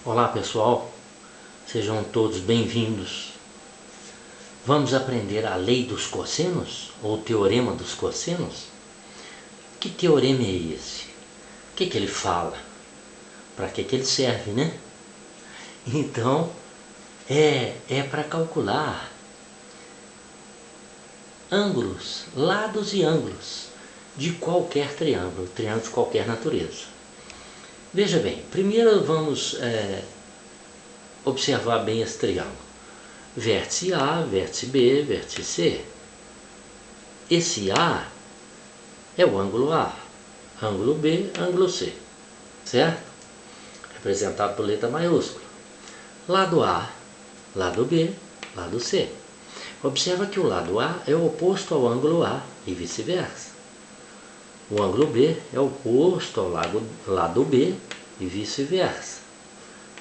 Olá pessoal, sejam todos bem-vindos. Vamos aprender a lei dos cossenos, ou teorema dos cossenos? Que teorema é esse? O que ele fala? Para que ele serve, né? Então, é para calcular ângulos, lados e ângulos de qualquer triângulo de qualquer natureza. Veja bem, primeiro vamos observar bem esse triângulo. Vértice A, vértice B, vértice C. Esse A é o ângulo A, ângulo B, ângulo C, certo? Representado por letra maiúscula. Lado A, lado B, lado C. Observa que o lado A é oposto ao ângulo A e vice-versa. O ângulo B é oposto ao lado B e vice-versa.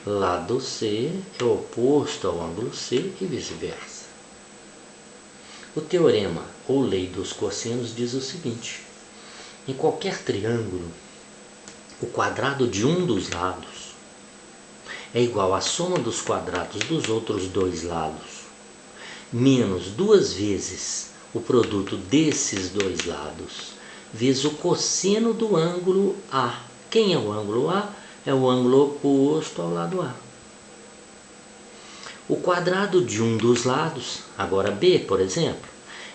Lado C é oposto ao ângulo C e vice-versa. O teorema ou lei dos cossenos diz o seguinte: em qualquer triângulo, o quadrado de um dos lados é igual à soma dos quadrados dos outros dois lados, menos duas vezes o produto desses dois lados, vezes o cosseno do ângulo A. Quem é o ângulo A? É o ângulo oposto ao lado A. O quadrado de um dos lados, agora B, por exemplo,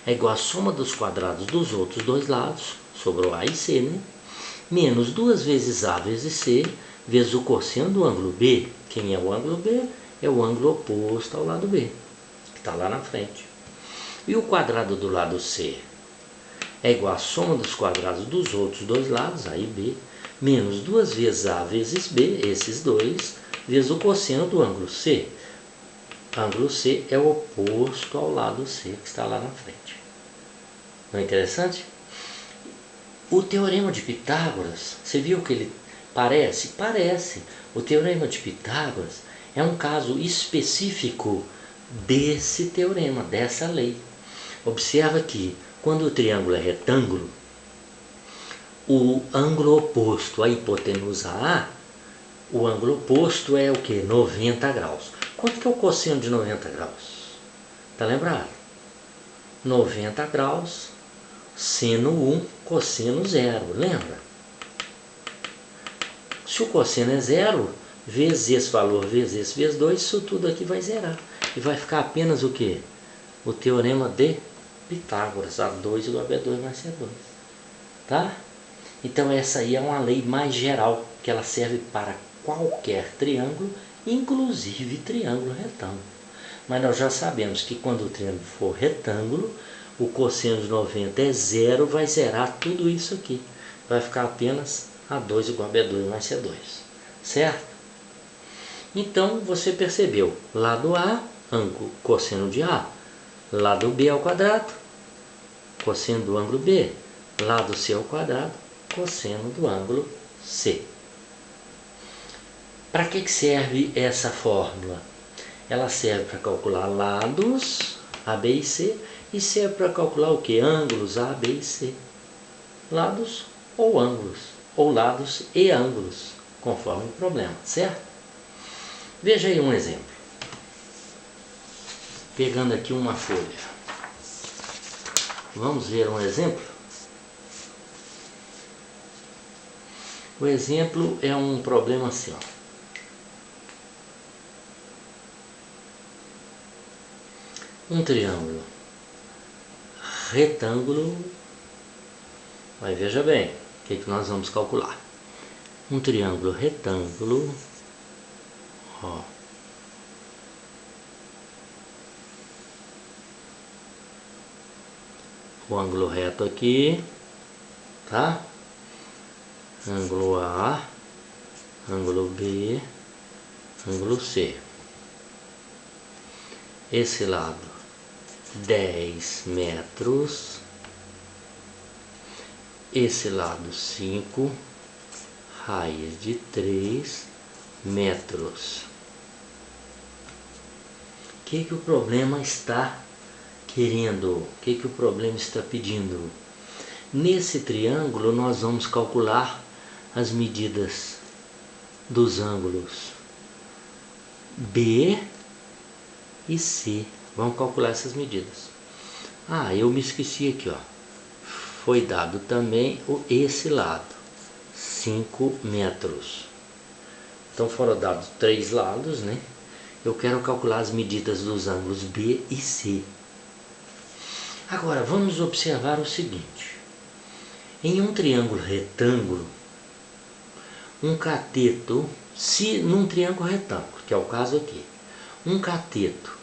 é igual à soma dos quadrados dos outros dois lados, sobrou A e C, né? Menos duas vezes A vezes C, vezes o cosseno do ângulo B. Quem é o ângulo B? É o ângulo oposto ao lado B, que está lá na frente. E o quadrado do lado C é igual à soma dos quadrados dos outros dois lados, A e B, menos duas vezes A vezes B, esses dois, vezes o cosseno do ângulo C. Ângulo C é o oposto ao lado C, que está lá na frente. Não é interessante? O teorema de Pitágoras, você viu que ele parece? Parece. O teorema de Pitágoras é um caso específico desse teorema, dessa lei. Observa que quando o triângulo é retângulo, o ângulo oposto à hipotenusa A, o ângulo oposto é o que? 90 graus. Quanto que é o cosseno de 90 graus? Está lembrado? 90 graus, seno 1, cosseno 0. Lembra? Se o cosseno é 0, vezes esse valor, vezes esse, vezes 2, isso tudo aqui vai zerar. E vai ficar apenas o que? O teorema de Pitágoras, A2 igual a B2 mais C2. Tá? Então essa aí é uma lei mais geral, que ela serve para qualquer triângulo, inclusive triângulo retângulo. Mas nós já sabemos que quando o triângulo for retângulo, o cosseno de 90 é 0, vai zerar tudo isso aqui. Vai ficar apenas A2 igual a B2 mais C2. Certo? Então você percebeu, lado A, ângulo cosseno de A. Lado B ao quadrado, cosseno do ângulo B. Lado C ao quadrado, cosseno do ângulo C. Para que serve essa fórmula? Ela serve para calcular lados A, B e C, e serve para calcular o que? Ângulos A, B e C. Lados ou ângulos, ou lados e ângulos, conforme o problema, certo? Veja aí um exemplo. Pegando aqui uma folha. Vamos ver um exemplo? O exemplo é um problema assim, ó. Um triângulo retângulo. Mas veja bem, o que nós vamos calcular? Um triângulo retângulo, ó. O ângulo reto aqui, tá? Ângulo A, ângulo B, ângulo C. Esse lado 10 metros, esse lado 5, raiz de 3 metros. O que o problema está querendo? O que o problema está pedindo? Nesse triângulo nós vamos calcular as medidas dos ângulos B e C. Vamos calcular essas medidas. Ah, eu me esqueci aqui, ó. Foi dado também esse lado, 5 metros. Então foram dados 3 lados, né? Eu quero calcular as medidas dos ângulos B e C. Agora, vamos observar o seguinte. Em um triângulo retângulo, um cateto, se num triângulo retângulo, que é o caso aqui, um cateto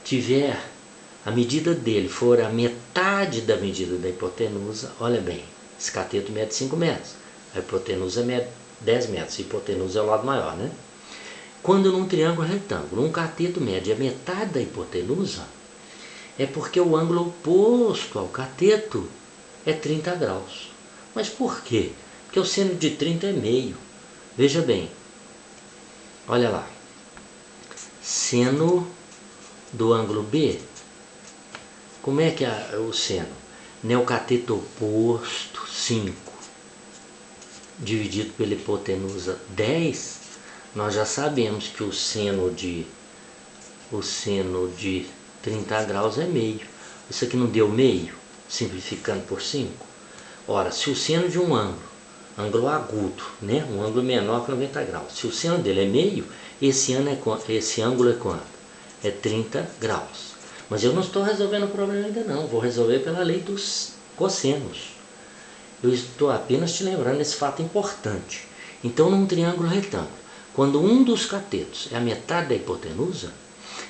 tiver, a medida dele for a metade da medida da hipotenusa, olha bem, esse cateto mede 5 metros, a hipotenusa mede 10 metros, a hipotenusa é o lado maior, né? Quando num triângulo retângulo, um cateto mede a metade da hipotenusa, é porque o ângulo oposto ao cateto é 30 graus. Mas por quê? Porque o seno de 30 é meio. Veja bem, olha lá, seno do ângulo B, como é que é o seno? O cateto oposto, 5, dividido pela hipotenusa 10, nós já sabemos que o seno de 30 graus é meio. Isso aqui não deu meio, simplificando por 5? Ora, se o seno de um ângulo agudo, né? Um ângulo menor que 90 graus, se o seno dele é meio, esse ângulo é quanto? É 30 graus. Mas eu não estou resolvendo o problema ainda não, vou resolver pela lei dos cossenos. Eu estou apenas te lembrando esse fato importante. Então, num triângulo retângulo, quando um dos catetos é a metade da hipotenusa,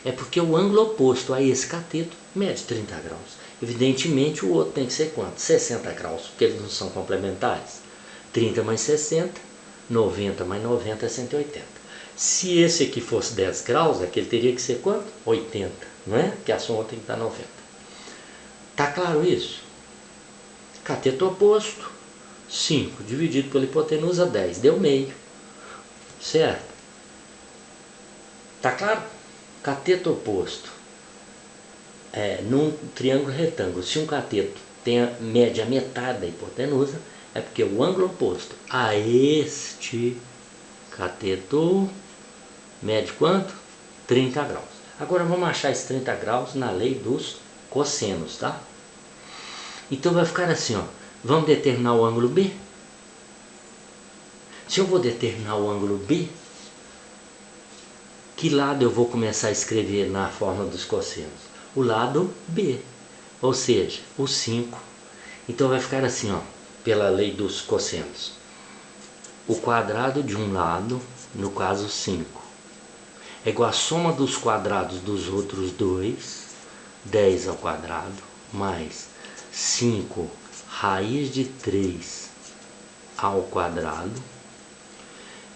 é porque o ângulo oposto a esse cateto mede 30 graus. Evidentemente, o outro tem que ser quanto? 60 graus, porque eles não são complementares. 30 mais 60, 90 mais 90 é 180. Se esse aqui fosse 10 graus, aquele teria que ser quanto? 80, não é? Porque a soma tem que dar 90. Tá claro isso? Cateto oposto, 5 dividido pela hipotenusa 10, deu meio. Certo? Tá claro? Cateto oposto. Num triângulo retângulo, se um cateto mede a metade da hipotenusa, é porque o ângulo oposto a este cateto mede quanto? 30 graus. Agora vamos achar esses 30 graus na lei dos cossenos, tá? Então vai ficar assim, ó. Vamos determinar o ângulo B? Se eu vou determinar o ângulo B, que lado eu vou começar a escrever na forma dos cossenos? O lado B, ou seja, o 5. Então vai ficar assim, ó, pela lei dos cossenos. O quadrado de um lado, no caso 5, é igual a soma dos quadrados dos outros dois, 10 ao quadrado, mais 5 raiz de 3 ao quadrado,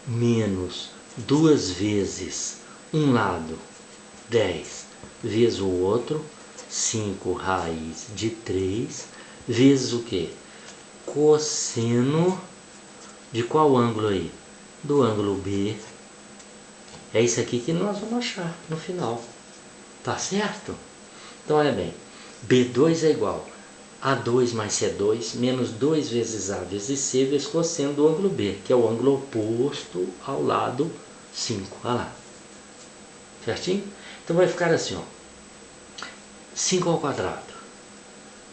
menos 2 vezes um lado, 10, vezes o outro, 5 raiz de 3, vezes o que? Cosseno de qual ângulo aí? Do ângulo B. É isso aqui que nós vamos achar no final. Tá certo? Então olha bem, B2 é igual a 2 mais C2 menos 2 vezes A vezes C vezes cosseno do ângulo B, que é o ângulo oposto ao lado 5. Olha lá. Certinho? Então vai ficar assim, ó. 5 ao quadrado,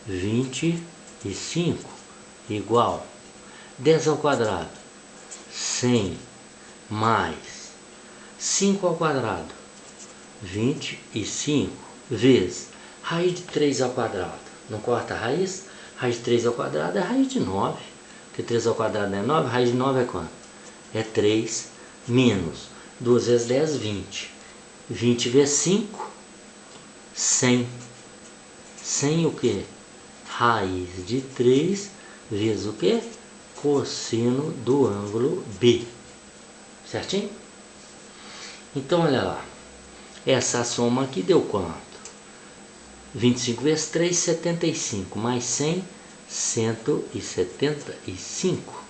25, igual 10 ao quadrado, 100, mais 5 ao quadrado, 25, vezes raiz de 3 ao quadrado. Não corta a raiz? Raiz de 3 ao quadrado é raiz de 9. Porque 3 ao quadrado é 9, raiz de 9 é quanto? É 3, menos 2 vezes 10, 20. 20 vezes 5, 100. 100 o quê? Raiz de 3 vezes o quê? Cosseno do ângulo B. Certinho? Então, olha lá. Essa soma aqui deu quanto? 25 vezes 3, 75. Mais 100, 175.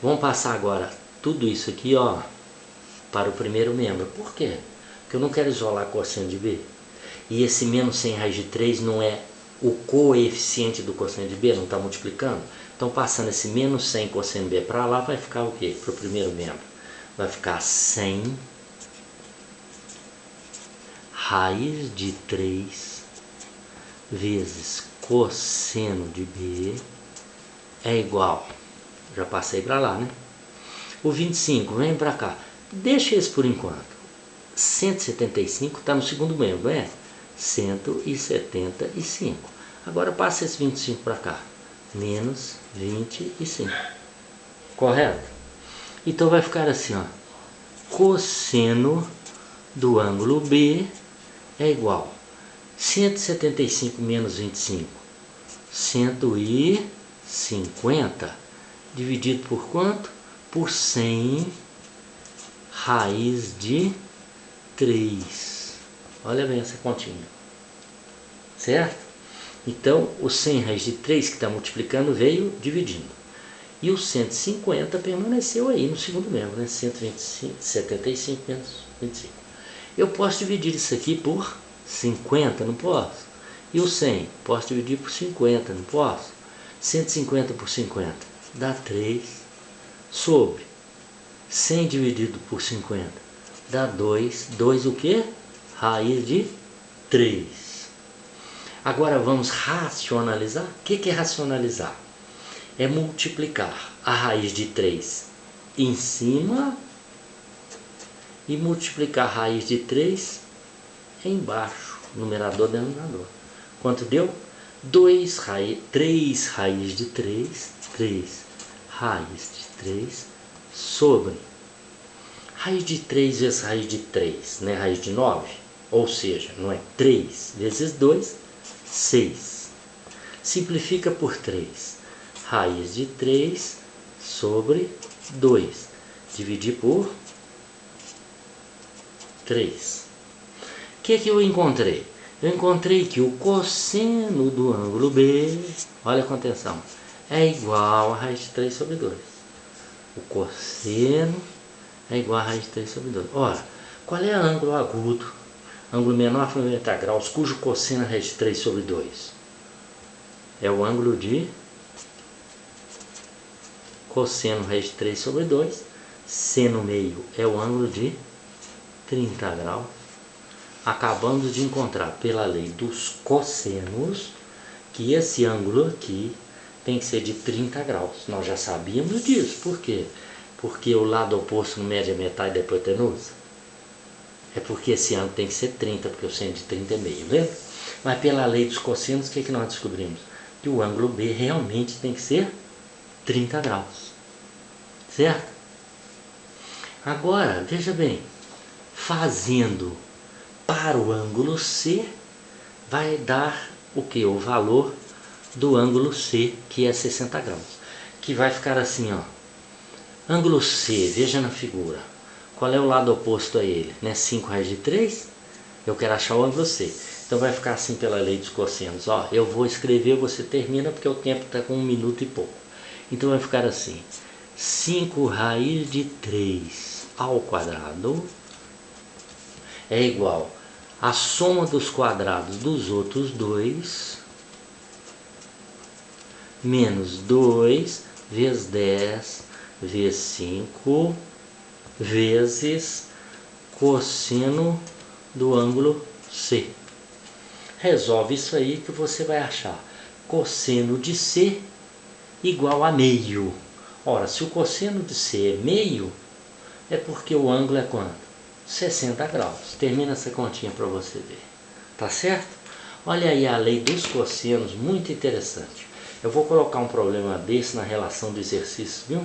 Vamos passar agora tudo isso aqui, ó, para o primeiro membro. Por quê? Porque eu não quero isolar cosseno de B. E esse menos 100 raiz de 3 não é o coeficiente do cosseno de B, não está multiplicando? Então, passando esse menos 100 cosseno B para lá, vai ficar o quê? Para o primeiro membro. Vai ficar 100 raiz de 3 vezes cosseno de B é igual, já passei para lá, né? O 25, vem para cá, deixa esse por enquanto. 175 está no segundo membro, não é? 175. Agora passa esse 25 para cá, menos 25, correto? Então vai ficar assim, ó, cosseno do ângulo B é igual 175 menos 25, 150, dividido por quanto? Por 100 raiz de 3. Olha bem essa continha, certo? Então o 100 raiz de 3 que está multiplicando veio dividindo. E o 150 permaneceu aí no segundo membro, né? 175 menos 25. Eu posso dividir isso aqui por 50, não posso? E o 100, posso dividir por 50, não posso? 150 por 50 dá 3, sobre 100 dividido por 50 dá 2. 2 o quê? Raiz de 3. Agora vamos racionalizar. O que é racionalizar? É multiplicar a raiz de 3 em cima e multiplicar a raiz de 3 embaixo, numerador, denominador. Quanto deu? 3 raiz de 3, 3 raiz de 3 sobre raiz de 3 vezes raiz de 3, né? Raiz de 9, ou seja, não é 3 vezes 2, 6. Simplifica por 3. Raiz de 3 sobre 2. Dividir por 3. O que eu encontrei? Eu encontrei que o cosseno do ângulo B, olha com atenção, é igual a raiz de 3 sobre 2. O cosseno é igual a raiz de 3 sobre 2. Ora, qual é o ângulo agudo? Ângulo menor foi 90 graus, cujo cosseno é raiz de 3 sobre 2. É o ângulo de cosseno raiz de 3 sobre 2. Seno meio é o ângulo de 30 graus. Acabamos de encontrar pela lei dos cossenos que esse ângulo aqui tem que ser de 30 graus. Nós já sabíamos disso. Por quê? Porque o lado oposto não mede a metade da hipotenusa. É porque esse ângulo tem que ser 30, porque o seno de 30 é meio, lembra? Mas pela lei dos cossenos, o que nós descobrimos? Que o ângulo B realmente tem que ser 30 graus. Certo? Agora, veja bem, fazendo para o ângulo C, vai dar o que? O valor do ângulo C, que é 60 graus. Que vai ficar assim, ó. Ângulo C, veja na figura. Qual é o lado oposto a ele? Né? 5 raiz de 3? Eu quero achar o ângulo C. Então vai ficar assim pela lei dos cossenos. Ó, eu vou escrever, você termina, porque o tempo está com 1 minuto e pouco. Então vai ficar assim. 5 raiz de 3 ao quadrado é igual a soma dos quadrados dos outros dois menos 2 vezes 10 vezes 5 vezes cosseno do ângulo C. Resolve isso aí que você vai achar cosseno de C igual a meio. Ora, se o cosseno de C é meio, é porque o ângulo é quanto? 60 graus. Termina essa continha para você ver. Tá certo? Olha aí a lei dos cossenos, muito interessante. Eu vou colocar um problema desse na relação do exercício, viu?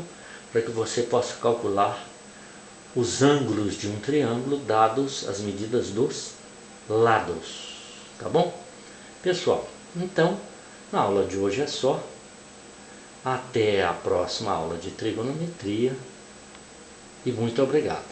Para que você possa calcular os ângulos de um triângulo dados as medidas dos lados. Tá bom? Pessoal, então, na aula de hoje é só. Até a próxima aula de trigonometria. E muito obrigado.